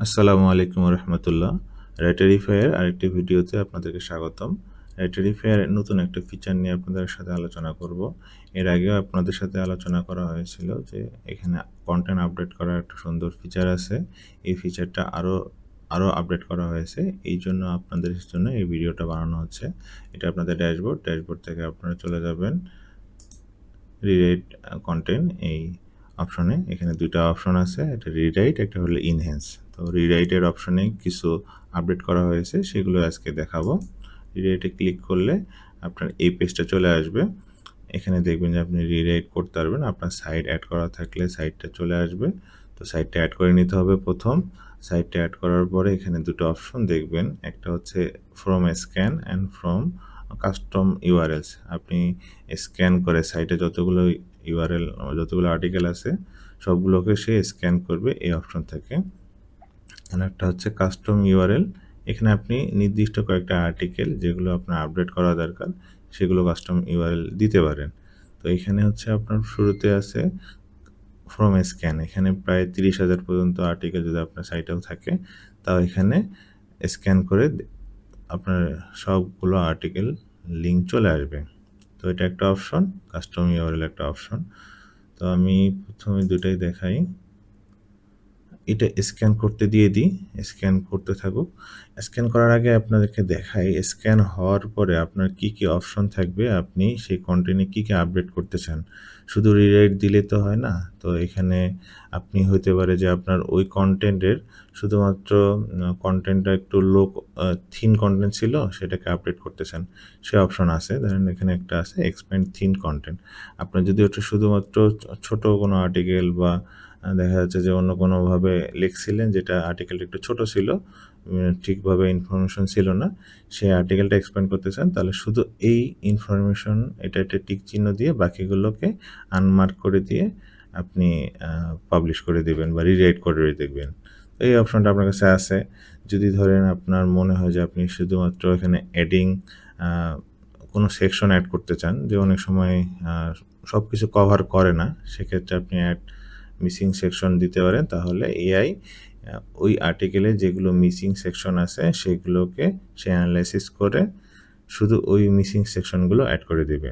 আসসালামু আলাইকুম রহমতুল্লাহ। রাইটারিফাইয়ের আরেকটি ভিডিওতে আপনাদেরকে স্বাগতম। রাইটারিফাইয়ের নতুন একটা ফিচার নিয়ে আপনাদের সাথে আলোচনা করব। এর আগেও আপনাদের সাথে আলোচনা করা হয়েছিল যে এখানে কন্টেন্ট আপডেট করার একটা সুন্দর ফিচার আছে। এই ফিচারটা আরও আপডেট করা হয়েছে, এই জন্য আপনাদের জন্য এই ভিডিওটা বানানো হচ্ছে। এটা আপনাদের ড্যাশবোর্ড থেকে আপনারা চলে যাবেন রিরাইট কন্টেন্ট এই অপশনে। এখানে দুইটা অপশন আছে, একটা রিরাইট, একটা হলো ইনহ্যান্স। তো রিরাইটের অপশনে কিছু আপডেট করা হয়েছে, সেগুলো আজকে দেখাবো। রিরাইটে ক্লিক করলে আপনার এই পেজটা চলে আসবে। এখানে দেখবেন যে আপনি রিরাইট করতে পারবেন। আপনার সাইট অ্যাড করা থাকলে সাইটটা চলে আসবে। তো সাইটটা অ্যাড করে নিতে হবে প্রথম। সাইটটা অ্যাড করার পরে এখানে দুটো অপশন দেখবেন, একটা হচ্ছে from scan and from custom URLs. আপনি স্ক্যান করে সাইটে যতগুলো ইউআরএল, যতগুলো আর্টিকেল আছে সবগুলোকে সে স্ক্যান করবে এই অপশন থেকে। আর একটা হচ্ছে কাস্টম ইউআরএল। এখানে আপনি নির্দিষ্ট কয়েকটা আর্টিকেল যেগুলো আপনার আপডেট করা দরকার সেগুলো কাস্টম ইউআরএল দিতে পারেন। তো এখানে হচ্ছে আপনার শুরুতে আছে ফ্রম স্ক্যান। এখানে প্রায় 30,000 পর্যন্ত আর্টিকেল যদি আপনার সাইটেও থাকে, তাও এখানে স্ক্যান করে আপনার সবগুলো আর্টিকেল লিঙ্ক চলে আসবে। তো এটা একটা অপশন, কাস্টম ইউআরএল একটা অপশন। তো আমি প্রথমে দুটাই দেখাই। এটা স্ক্যান করতে দিয়ে দিই, স্ক্যান করতে থাকুক। স্ক্যান করার আগে আপনাদেরকে দেখাই স্ক্যান হওয়ার পরে আপনার কি কি অপশন থাকবে, আপনি সেই কন্টেন্টে কি কি আপডেট করতে চান। শুধু রিরাইট দিলে তো হয় না। তো এখানে আপনি হতে পারে যে আপনার ওই কন্টেন্টের শুধুমাত্র কন্টেন্টটা একটু থিন কন্টেন্ট ছিল, সেটাকে আপডেট করতে চান, সে অপশন আছে। ধরেন এখানে একটা আছে এক্সপ্যান্ড থিন কন্টেন্ট। আপনার যদি ওটা শুধুমাত্র ছোট কোনো আর্টিকেল বা দেখা যাচ্ছে যে অন্য কোনোভাবে লিখছিলেন যেটা আর্টিকেলটা একটু ছোট ছিল, ঠিকভাবে ইনফরমেশন ছিল না, সেই আর্টিকেলটা এক্সপ্যান্ড করতে চান, তাহলে শুধু এই ইনফরমেশন এটা একটা টিক চিহ্ন দিয়ে বাকিগুলোকে আনমার্ক করে দিয়ে আপনি পাবলিশ করে দেবেন বা রিরাইট করে দেখবেন। এই অপশনটা আপনার কাছে আছে। যদি ধরেন আপনার মনে হয় যে আপনি শুধুমাত্র এখানে অ্যাডিং কোনো সেকশন অ্যাড করতে চান, যে অনেক সময় সব কিছু কভার করে না, সেক্ষেত্রে আপনি মিসিং সেকশন দিতে পারেন। তাহলে এআই ওই আর্টিকেলে যেগুলো মিসিং সেকশন আছে সেগুলোকে সে অ্যানালাইসিস করে শুধু ওই মিসিং সেকশনগুলো অ্যাড করে দেবে।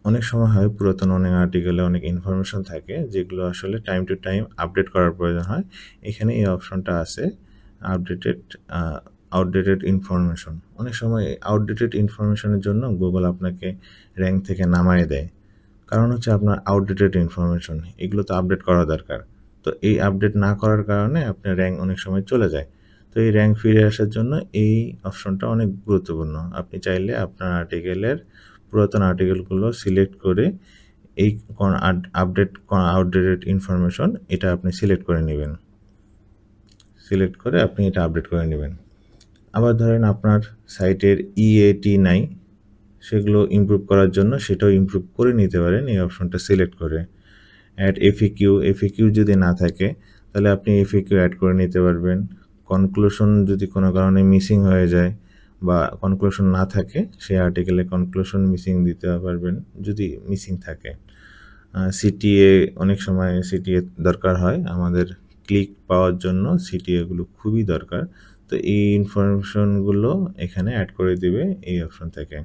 অনেক সময় হয় পুরাতন অনেক আর্টিকেলে অনেক ইনফরমেশন থাকে যেগুলো আসলে টাইম টু টাইম আপডেট করার প্রয়োজন হয়। এখানে এই অপশনটা আছে আউটডেটেড ইনফরমেশন। অনেক সময় আউটডেটেড ইনফরমেশনের জন্য গুগল আপনাকে র্যাঙ্ক থেকে নামায় দেয়, কারণ হচ্ছে আপনার আউটডেটেড ইনফরমেশন, এগুলো তো আপডেট করা দরকার। তো এই আপডেট না করার কারণে আপনার র্যাঙ্ক অনেক সময় চলে যায়। তো এই র্যাঙ্ক ফিরে আসার জন্য এই অপশনটা অনেক গুরুত্বপূর্ণ। আপনি চাইলে আপনার আর্টিকেলের পুরাতন আর্টিকেলগুলো সিলেক্ট করে এই আউটডেটেড ইনফরমেশন এটা আপনি সিলেক্ট করে নেবেন, সিলেক্ট করে আপনি এটা আপডেট করে নেবেন। আবার ধরেন আপনার সাইটের ইএটি নাই, সেগুলো ইমপ্রুভ করার জন্য সেটাও ইমপ্রুভ করে নিতে পারেন এই অপশনটা সিলেক্ট করে। অ্যাড এফএকিউ যদি না থাকে তাহলে আপনি এফএকিউ অ্যাড করে নিতে পারবেন। কনক্লুশন যদি কোনো কারণে মিসিং হয়ে যায় বা কনক্লুশন না থাকে, সেই আর্টিকেলে কনক্লুশন মিসিং দিতে পারবেন যদি মিসিং থাকে। সিটিএ, অনেক সময় সিটিএ দরকার হয় আমাদের ক্লিক পাওয়ার জন্য, সিটিএগুলো খুবই দরকার। তো এই ইনফরমেশনগুলো এখানে অ্যাড করে দিবে এই অপশন থেকে।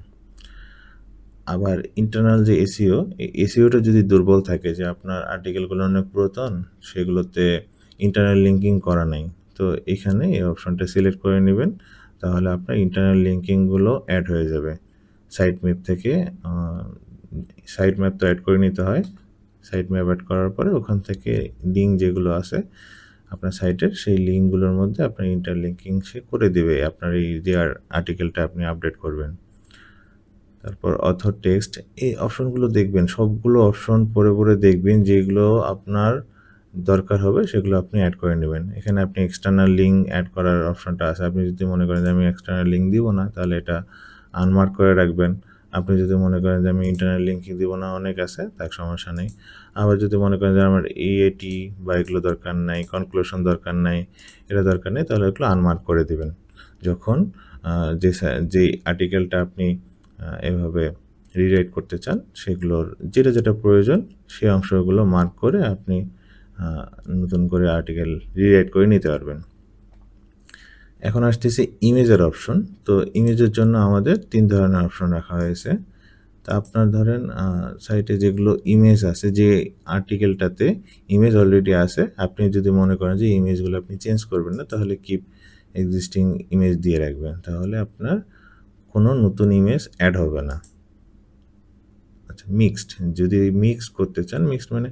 আবার ইন্টারনাল যে এসইও, এই এসইওটা যদি দুর্বল থাকে, যে আপনার আর্টিকেলগুলো অনেক পুরাতন, সেগুলোতে ইন্টারনাল লিঙ্কিং করা নাই, তো এখানে এই অপশনটা সিলেক্ট করে নেবেন। তাহলে আপনার ইন্টারনাল লিঙ্কিংগুলো অ্যাড হয়ে যাবে সাইট ম্যাপ থেকে। সাইট ম্যাপ তো অ্যাড করে নিতে হয়। সাইট ম্যাপ অ্যাড করার পরে ওখান থেকে লিঙ্ক যেগুলো আছে আপনার সাইটের, সেই লিঙ্কগুলোর মধ্যে আপনার ইন্টারলিঙ্কিং সে করে দেবে আপনার এই যে আর্টিকেলটা আপনি আপডেট করবেন। তারপর অথর টেক্সট, এই অপশনগুলো দেখবেন, সবগুলো অপশন পরে দেখবেন, যেগুলো আপনার দরকার হবে সেগুলো আপনি অ্যাড করে নেবেন। এখানে আপনি এক্সটার্নাল লিঙ্ক অ্যাড করার অপশনটা আছে। আপনি যদি মনে করেন যে আমি এক্সটার্নাল লিঙ্ক দিব না, তাহলে এটা আনমার্ক করে রাখবেন। আপনি যদি মনে করেন যে আমি ইন্টারনাল লিঙ্কিং দিব না, অনেক আছে, তার সমস্যা নেই। আবার যদি মনে করেন যে আমার ইএটি বা এগুলো দরকার নাই, কনক্লুশন দরকার নাই, এটা দরকার নেই, তাহলে এগুলো আনমার্ক করে দিবেন। যখন যে আর্টিকেলটা আপনি এভাবে রিরাইট করতে চান, সেগুলোর যেটা যেটা প্রয়োজন সেই অংশগুলো মার্ক করে আপনি নতুন করে আর্টিকেল রিরাইট করে নিতে পারবেন। এখন আসতেছে ইমেজের অপশন। তো ইমেজের জন্য আমাদের 3 ধরনের অপশন রাখা হয়েছে। তা আপনার ধরেন সাইটে যেগুলো ইমেজ আছে, যে আর্টিকেলটাতে ইমেজ অলরেডি আছে, আপনি যদি মনে করেন যে ইমেজগুলো আপনি চেঞ্জ করবেন না, তাহলে কিপ এক্সিস্টিং ইমেজ দিয়ে রাখবেন, তাহলে আপনার কোনো নতুন ইমেজ অ্যাড হবে না। আচ্ছা, মিক্সড, যদি মিক্স করতে চান, মিক্সড মানে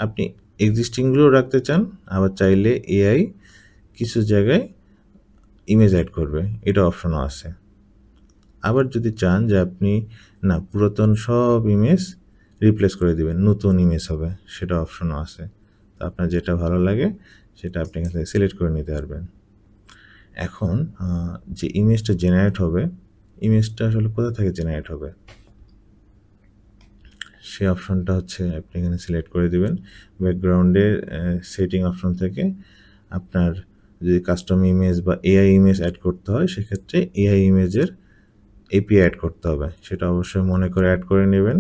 আপনি এক্সিস্টিংগুলোও রাখতে চান, আবার চাইলে এআই কিছু জায়গায় ইমেজ অ্যাড করবে, এটা অপশনও আছে। আবার যদি চান যে আপনি না পুরাতন সব ইমেজ রিপ্লেস করে দিবেন, নতুন ইমেজ হবে, সেটা অপশনও আছে। তো আপনার যেটা ভালো লাগে সেটা আপনি এখান থেকে সিলেক্ট করে নিতে পারবেন। এখন যে ইমেজটা জেনারেট হবে, ইমেজটা আসলে কোথা থেকে জেনারেট হবে সেই অপশনটা হচ্ছে আপনি এখানে সিলেক্ট করে দিবেন। ব্যাকগ্রাউন্ডে সেটিং অপশন থেকে আপনার যদি কাস্টম ইমেজ বা এআই ইমেজ অ্যাড করতে হয়, সেক্ষেত্রে এআই ইমেজের এপিআই অ্যাড করতে হবে, সেটা অবশ্যই মনে করে অ্যাড করে নেবেন।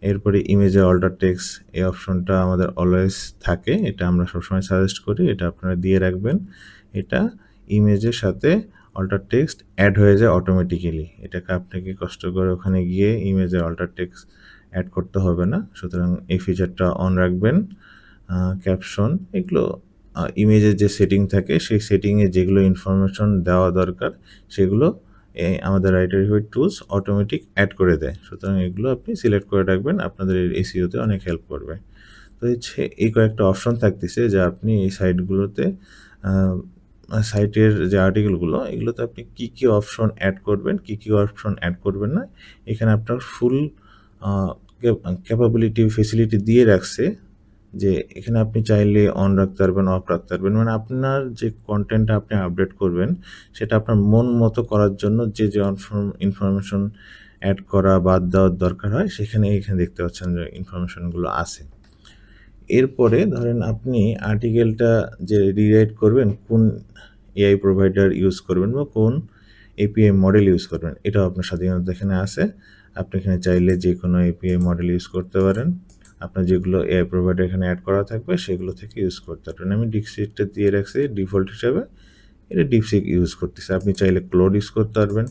এরপরে ইমেজে অল্টার টেক্সট, এই অপশনটা আমাদের অলওয়েজ থাকে, এটা আমরা সবসময় সাজেস্ট করি, এটা আপনারা দিয়ে রাখবেন। এটা ইমেজের সাথে অল্টার টেক্সট অ্যাড হয়ে যায় অটোমেটিক্যালি, এটাকে আপনাকে কষ্ট করে ওখানে গিয়ে ইমেজে অল্টার টেক্সট অ্যাড করতে হবে না, সুতরাং এই ফিচারটা অন রাখবেন। ক্যাপশন, এগুলো ইমেজের যে সেটিং থাকে সেই সেটিংয়ে যেগুলো ইনফরমেশন দেওয়া দরকার সেগুলো আমাদের রাইটারিফাইড টুলস অটোমেটিক অ্যাড করে দেয়, সুতরাং এগুলো আপনি সিলেক্ট করে রাখবেন, আপনাদের এসইওতে অনেক হেল্প করবে। তো হচ্ছে এই কয়েকটা অপশন থাকতেছে যে আপনি এই সাইটগুলোতে সাইটের যে আর্টিকেলগুলো, এগুলোতে আপনি কী কী অপশন অ্যাড করবেন, কী কী অপশন অ্যাড করবেন না, এখানে আপনার ফুল ক্যাপাবিলিটি ফেসিলিটি দিয়ে রাখছে, যে এখানে আপনি চাইলে অন রাখতে পারবেন, অফ রাখতে পারবেন, মানে আপনার যে কন্টেন্টটা আপনি আপডেট করবেন সেটা আপনার মন মতো করার জন্য যে যে ইনফরমেশন অ্যাড করা বাদ দেওয়ার দরকার হয়, সেখানে এখানে দেখতে পাচ্ছেন যে ইনফরমেশনগুলো আছে। এরপরে ধরেন আপনি আর্টিকেলটা যে রিরাইট করবেন, কোন এআই প্রোভাইডার ইউজ করবেন বা কোন এপিআই মডেল ইউজ করবেন, এটাও আপনার স্বাধীনতা এখানে আছে। আপনি এখানে চাইলে যে কোনো এপিআই মডেল ইউজ করতে পারেন, আপনার যেগুলো এআই প্রোভাইডার এখানে অ্যাড করা থাকবে সেগুলো থেকে ইউজ করতে পারবেন। আমি ডিপসিকটা দিয়ে রাখছি ডিফল্ট হিসাবে, এটা ডিপসিক ইউজ করতেছে। আপনি চাইলে ক্লোড ইউজ করতে পারবেন,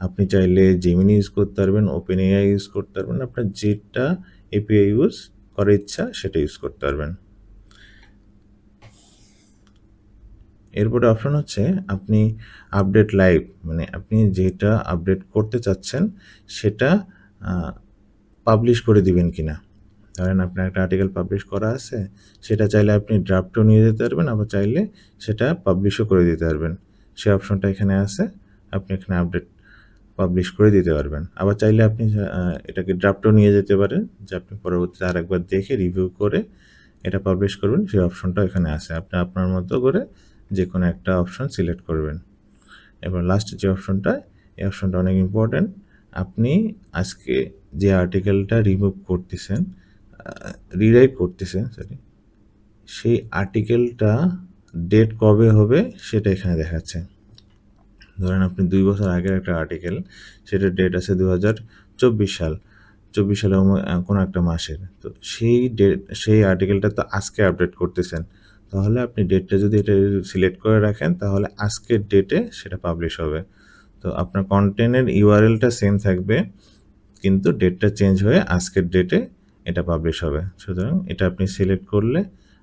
আপনি চাইলে জেমিনি ইউজ করতে পারবেন, ওপেন এআই ইউজ করতে পারবেন, আপনার যেটা এপিআই ইউজ করার ইচ্ছা সেটা ইউজ করতে পারবেন। এরপরে অপশন হচ্ছে আপনি আপডেট লাইভ, মানে আপনি যেটা আপডেট করতে চাচ্ছেন সেটা পাবলিশ করে দিবেন কিনা। ধরেন আপনার একটা আর্টিকেল পাবলিশ করা আছে, সেটা চাইলে আপনি ড্রাফটও নিয়ে যেতে পারবেন, আবার চাইলে সেটা পাবলিশও করে দিতে পারবেন, সেই অপশনটা এখানে আছে। আপনি এখানে আপডেট পাবলিশ করে দিতে পারবেন, আবার চাইলে আপনি এটাকে ড্রাফটও নিয়ে যেতে পারেন, যে আপনি পরবর্তীতে আরেকবার দেখে রিভিউ করে এটা পাবলিশ করবেন, সেই অপশনটা এখানে আছে। আপনি আপনার মতো করে যে কোনো একটা অপশন সিলেক্ট করবেন। এবার লাস্ট যে অপশনটা, এই অপশনটা অনেক ইম্পর্ট্যান্ট। আপনি আজকে যে আর্টিকেলটা রিমুভ করতেছেন, রিরাইট করতেছেন, সেই আর্টিকেলটা ডেট কবে হবে সেটা এখানে দেখাচ্ছে। ধরেন আপনি 2 বছর আগের একটা আর্টিকেল, সেটার ডেট আছে 2024 সাল, 24 সালের কোনো একটা মাসের, তো সেই আর্টিকেলটা তো আজকে আপডেট করতেছেন, তাহলে আপনি ডেটটা যদি এটা সিলেক্ট করে রাখেন তাহলে আজকের ডেটে সেটা পাবলিশ হবে। তো আপনার কন্টেন্টের ইউআরএলটা সেম থাকবে, কিন্তু ডেটটা চেঞ্জ হয়ে আজকের ডেটে এটা পাবলিশ হবে। সুতরাং এটা আপনি সিলেক্ট করলে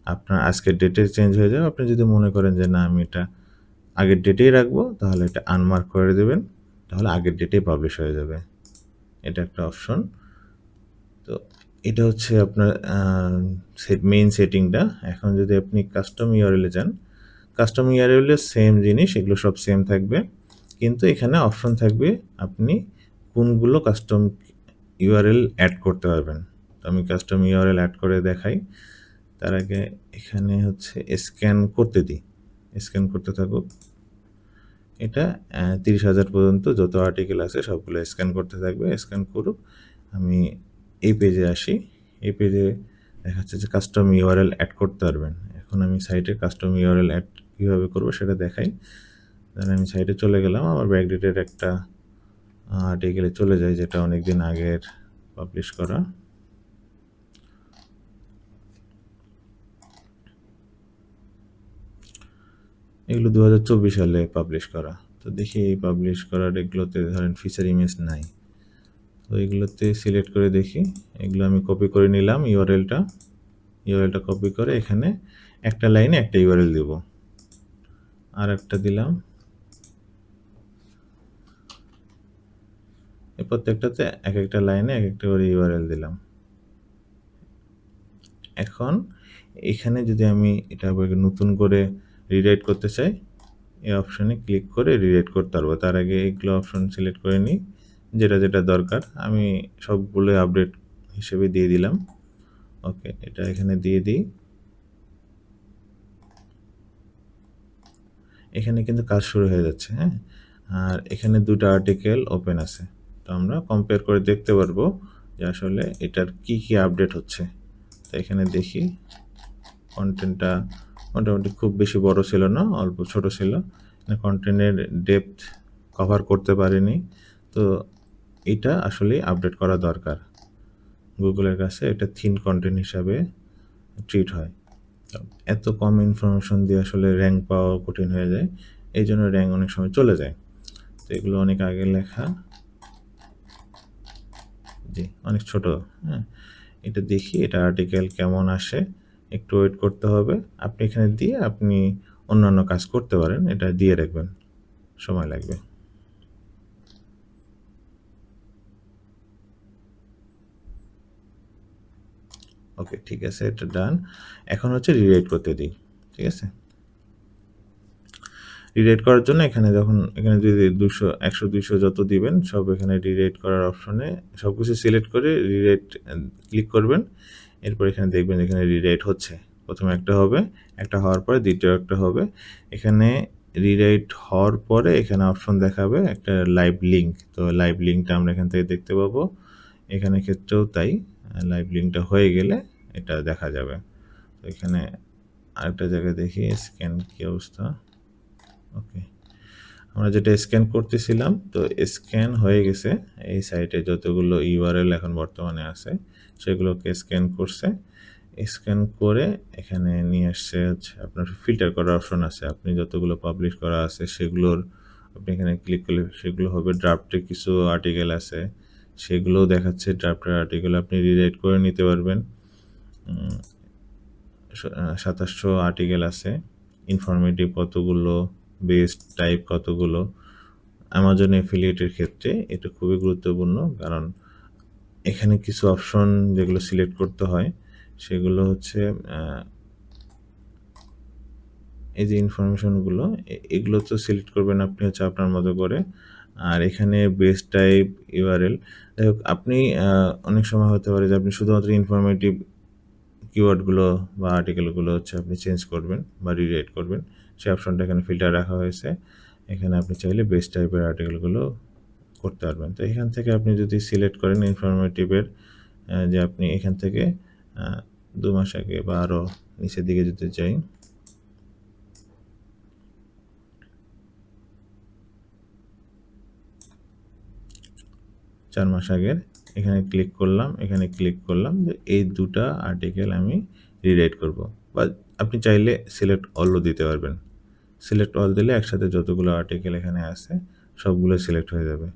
আপনার আজকের ডেটে চেঞ্জ হয়ে যাবে। আপনি যদি মনে করেন যে না আমি এটা আগের ডেটেই রাখবো, তাহলে এটা আনমার্ক করে দেবেন, তাহলে আগের ডেটেই পাবলিশ হয়ে যাবে। এটা একটা অপশন। তো এটা হচ্ছে আপনার মেইন সেটিংটা। এখন যদি আপনি কাস্টম ইউআরএলে যান, কাস্টম ইউআরএলে সেম জিনিস, এগুলো সব সেম থাকবে, কিন্তু এখানে অপশন থাকবে আপনি কোনগুলো কাস্টম ইউআরএল অ্যাড করতে পারবেন। তো আমি কাস্টম ইউআরএল অ্যাড করে দেখাই। তার আগে এখানে হচ্ছে স্ক্যান করতে দিই, স্ক্যান করতে থাকুক। এটা 30,000 পর্যন্ত যত আর্টিকেল আছে সবগুলো স্ক্যান করতে থাকবে, স্ক্যান করুক। আমি এই পেজে আসি, এই পেজে দেখাচ্ছে যে কাস্টম ইউআরএল অ্যাড করতে পারবেন। এখন আমি সাইটে কাস্টম ইউআরএল অ্যাড কীভাবে করবো সেটা দেখাই। দেন আমি সাইটে চলে গেলাম, আমার ব্যাকডেটের একটা আর্টিকেলে চলে যায় যেটা অনেক দিন আগের পাবলিশ করা। এগুলো 2024 সালে পাবলিশ করা। তো দেখি এই পাবলিশ করার এগুলোতে ধরেন ফিচার ইমেজ নাই। তো এগুলোতে সিলেক্ট করে দেখি, এগুলো আমি কপি করে নিলাম ইউআরএলটা কপি করে এখানে একটা লাইনে একটা ইউআরএল দেব, আর একটা দিলাম, এই প্রত্যেকটাতে এক একটা লাইনে এক একটা করে ইউআরএল দিলাম। এখন এখানে যদি আমি এটা নতুন করে রিরাইট করতে চাই, এই অপশানে ক্লিক করে রিরাইট করতে পারবো। তার আগে এগুলো অপশন সিলেক্ট করে নিই, যেটা যেটা দরকার আমি সবগুলো আপডেট হিসেবে দিয়ে দিলাম। ওকে, এটা এখানে দিয়ে দিই। এখানে কিন্তু কাজ শুরু হয়ে যাচ্ছে, হ্যাঁ। আর এখানে দুটো আর্টিকেল ওপেন আছে, তো আমরা কম্পেয়ার করে দেখতে পারবো যে আসলে এটার কি কি আপডেট হচ্ছে। তো এখানে দেখি কন্টেন্টটা মোটামুটি খুব বেশি বড় ছিল না, অল্প ছোট ছিল, কন্টেন্টের ডেপথ কভার করতে পারিনি। তো এটা আসলে আপডেট করা দরকার, গুগলের কাছে এটা থিন কন্টেন্ট হিসাবে ট্রিট হয়। এত কম ইনফরমেশন দিয়ে আসলে র্যাঙ্ক পাওয়া কঠিন হয়ে যায়, এই জন্য র্যাঙ্ক অনেক সময় চলে যায়। তো এগুলো অনেক আগে লেখা, জি অনেক ছোট, হ্যাঁ। এটা দেখি এটা আর্টিকেল কেমন আসে, একটু ওয়েট করতে হবে। আপনি এখানে দিয়ে আপনি অন্যান্য কাজ করতে পারেন, এটা দিয়ে রাখবেন, সময় লাগবে। ওকে, ঠিক আছে, এটা ডান। এখন হচ্ছে রিরাইট করতে দিই, ঠিক আছে। রিরাইট করার জন্য এখানে যদি 200 100 200 যত দিবেন সব এখানে রিরাইট করার অপশনে সব কিছু সিলেক্ট করে রিরাইট ক্লিক করবেন। এরপর এখানে দেখবেন এখানে রিরাইট হচ্ছে, প্রথমে একটা হবে, একটা হওয়ার পরে দ্বিতীয় একটা হবে। এখানে রিরাইট হওয়ার পরে এখানে অপশন দেখাবে একটা লাইভ লিঙ্ক, তো লাইভ লিঙ্কটা আমরা এখান থেকে দেখতে পাবো। এখানে ক্ষেত্রেও তাই, লাইভ লিঙ্কটা হয়ে গেলে এটা দেখা যাবে। তো এখানে আরেকটা জায়গায় দেখি স্ক্যান কি অবস্থা। ওকে, আমরা যেটা স্ক্যান করতেছিলাম, তো স্ক্যান হয়ে গেছে। এই সাইটে যতগুলো ইউআরএল এখন বর্তমানে আছে সেগুলোকে স্ক্যান করছে, স্ক্যান করে এখানে নিয়ে আসছে হচ্ছে আপনার ফিল্টার করার অপশন আছে। আপনি যতগুলো পাবলিশ করা আছে সেগুলোর আপনি এখানে ক্লিক করলে সেগুলো হবে। ড্রাফটে কিছু আর্টিকেল আছে সেগুলোও দেখাচ্ছে, ড্রাফটের আর্টিকেল আপনি রিরাইট করে নিতে পারবেন। 2700 আর্টিকেল আছে, ইনফরমেটিভ কতগুলো, বেস্ট টাইপ কতগুলো। অ্যামাজন অ্যাফিলিয়েটের ক্ষেত্রে এটা খুবই গুরুত্বপূর্ণ, কারণ এখানে কিছু অপশন যেগুলো সিলেক্ট করতে হয় সেগুলো হচ্ছে এই যে ইনফরমেশনগুলো, এগুলো তো সিলেক্ট করবেন আপনি হচ্ছে আপনার মতো করে। আর এখানে বেস্ট টাইপ ইউআরএল, যাই হোক আপনি অনেক সময় হতে পারে যে আপনি শুধুমাত্র ইনফরমেটিভ কিওয়ার্ডগুলো বা আর্টিকেলগুলো হচ্ছে আপনি চেঞ্জ করবেন বা রিরাইট করবেন, সেই অপশনটা এখানে ফিল্টার রাখা হয়েছে। এখানে আপনি চাইলে বেস্ট টাইপের আর্টিকেলগুলো করতে পারবেন। তো এখান থেকে আপনি যদি সিলেক্ট করেন ইনফরমেটিভের, যে আপনি এখান থেকে 2 মাস আগে বা আরও নিচের দিকে যেতে চাই, চার মাস আগের, এখানে ক্লিক করলাম, এখানে ক্লিক করলাম যে এই দুটা আর্টিকেল আমি রিরাইট করব। বা আপনি চাইলে সিলেক্ট অলও দিতে পারবেন। সিলেক্ট অল দিলে একসাথে যতগুলো আর্টিকেল এখানে আছে সবগুলো সিলেক্ট হয়ে যাবে।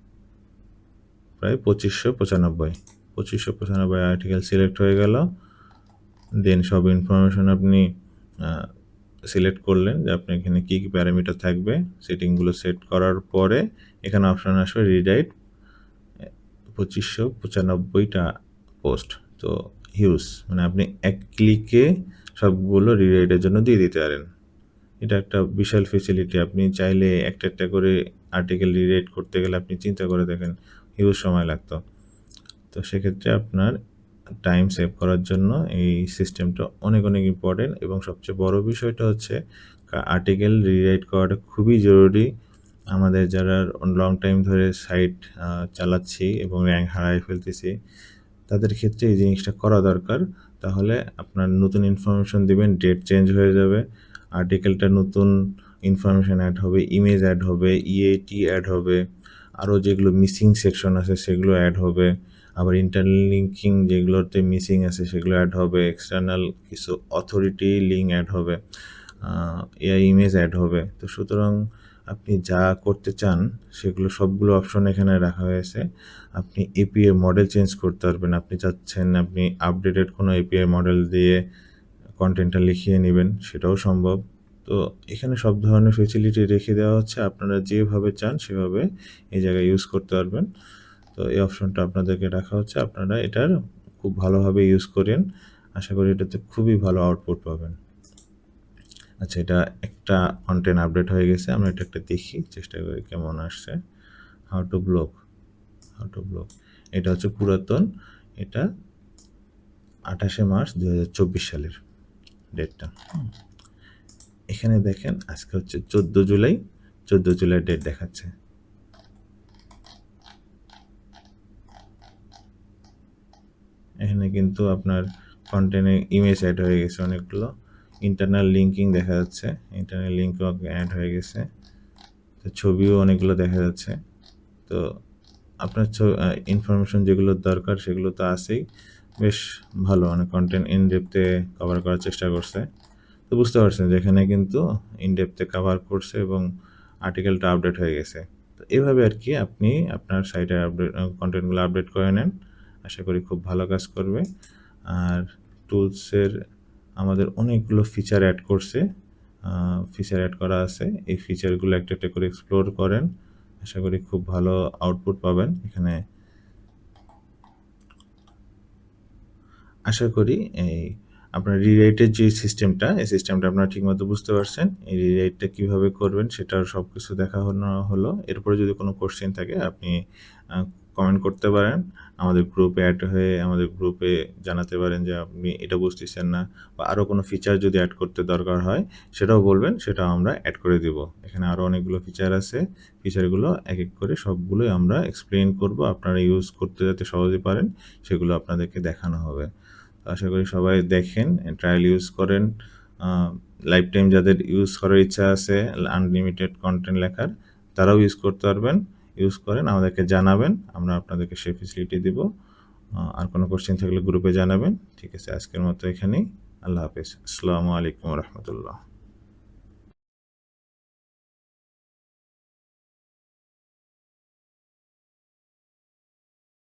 প্রায় 2595 আর্টিকেল সিলেক্ট হয়ে গেল। দেন সব ইনফরমেশন আপনি সিলেক্ট করলেন যে আপনি এখানে কী কী প্যারামিটার থাকবে, সেটিংগুলো সেট করার পরে এখানে অপশান আসবে রিরাইট 2595টা পোস্ট। তো হিউজ, মানে আপনি এক ক্লিকে সবগুলো রিরাইটের জন্য দিয়ে দিতে পারেন। এটা একটা বিশাল ফেসিলিটি। আপনি চাইলে একটা একটা করে আর্টিকেল রিরাইট করতে গেলে আপনি চিন্তা করে দেখেন হিউজ সময় লাগতো। তো সেক্ষেত্রে আপনার টাইম সেভ করার জন্য এই সিস্টেমটা অনেক অনেক ইম্পর্টেন্ট। এবং সবচেয়ে বড় বিষয়টা হচ্ছে আর্টিকেল রিরাইট করাটা খুবই জরুরি। আমাদের যারা লং টাইম ধরে সাইট চালাচ্ছি এবং র্যাঙ্ক হারাই ফেলতেছি তাদের ক্ষেত্রে এই জিনিসটা করা দরকার। তাহলে আপনার নতুন ইনফরমেশন দিবেন, ডেট চেঞ্জ হয়ে যাবে, আর্টিকেলটা নতুন ইনফরমেশন অ্যাড হবে, ইমেজ অ্যাড হবে, ইএটি অ্যাড হবে, আরও যেগুলো মিসিং সেকশন আছে সেগুলো অ্যাড হবে, আবার ইন্টারলিঙ্কিং যেগুলোতে মিসিং আছে সেগুলো অ্যাড হবে, এক্সটার্নাল কিছু অথরিটি লিঙ্ক অ্যাড হবে। এআই ইমেজ অ্যাড হবে। তো সুতরাং আপনি যা করতে চান সেগুলো সবগুলো অপশন এখানে রাখা হয়েছে। আপনি এপিআই মডেল চেঞ্জ করতে পারবেন। আপনি চাচ্ছেন আপনি আপডেটেড কোনো এপিআই মডেল দিয়ে কনটেন্টটা লিখিয়ে নেবেন, সেটাও সম্ভব। তো এখানে সব ধরনের ফেসিলিটি রেখে দেওয়া হচ্ছে। আপনারা যেভাবে চান সেভাবে এই জায়গায় ইউজ করতে পারবেন। তো এই অপশনটা আপনাদেরকে রাখা হচ্ছে। আপনারা এটার খুব ভালোভাবে ইউজ করেন। আশা করি এটাতে খুবই ভালো আউটপুট পাবেন। আচ্ছা, এটা একটা কন্টেন্ট আপডেট হয়ে গেছে। আমরা এটা একটা দেখি, চেষ্টা করি কেমন আসছে। How to blog. এটা হচ্ছে পুরাতন। এটা 28শে মার্চ 2024 সালের ডেটটা। এখানে দেখেন আজকে হচ্ছে 14 জুলাই। 14 জুলাই ডেট দেখাচ্ছে। এখানে কিন্তু আপনার কন্টেন্টে ইমেজ অ্যাড হয়ে গেছে অনেকগুলো। ইন্টারনাল লিঙ্কিং দেখা যাচ্ছে। ইন্টারনাল লিঙ্কও অ্যাড হয়ে গেছে। তো ছবিও অনেকগুলো দেখা যাচ্ছে। তো আপনার ইনফরমেশন যেগুলো দরকার সেগুলো তো আছেই। বেশ ভালো, মানে কন্টেন্ট ইন ডেপথে কভার করার চেষ্টা করছে। তো বুঝতে পারছেন যে এখানে কিন্তু ইন ডেপথে কভার করছে এবং আর্টিকেলটা আপডেট হয়ে গেছে। তো এভাবে আর কি আপনি আপনার সাইটে আপডেট কন্টেন্টগুলো আপডেট করে নেন। আশা করি খুব ভালো কাজ করবে। আর টুলসের আমাদের অনেকগুলো ফিচার অ্যাড করছে। ফিচার অ্যাড করা আছে। এই ফিচারগুলো একটা একটা করে এক্সপ্লোর করেন। আশা করি খুব ভালো আউটপুট পাবেন। এখানে আশা করি এই আপনার রিরাইটের যে সিস্টেমটা, এই সিস্টেমটা আপনারা ঠিকমতো বুঝতে পারছেন। এই রিরাইটটা কীভাবে করবেন সেটার সব কিছু দেখানো হলো। এরপরে যদি কোনো কোশ্চেন থাকে আপনি কমেন্ট করতে পারেন। আমাদের গ্রুপে অ্যাড হয়ে আমাদের গ্রুপে জানাতে পারেন যে আপনি এটা বুঝতেছেন না, বা আরও কোনো ফিচার যদি অ্যাড করতে দরকার হয় সেটাও বলবেন, সেটাও আমরা অ্যাড করে দিব। এখানে আরও অনেকগুলো ফিচার আছে। ফিচারগুলো এক এক করে সবগুলোই আমরা এক্সপ্লেইন করব। আপনারা ইউজ করতে যাতে সহজে পারেন সেগুলো আপনাদেরকে দেখানো হবে। আশা করি সবাই দেখেন, ট্রায়াল ইউজ করেন। লাইফ টাইম যাদের ইউজ করার ইচ্ছা আছে আনলিমিটেড কন্টেন্ট লেখার, তারাও ইউজ করতে পারবেন। ইউজ করেন, আমাদেরকে জানাবেন, আমরা আপনাদেরকে সেই ফেসিলিটি দিব। আর কোনো কোশ্চেন থাকলে গ্রুপে জানাবেন। ঠিক আছে, আজকের মতো এখানেই। আল্লাহ হাফেজ। আসসালামু আলাইকুম রহমতুল্লাহ।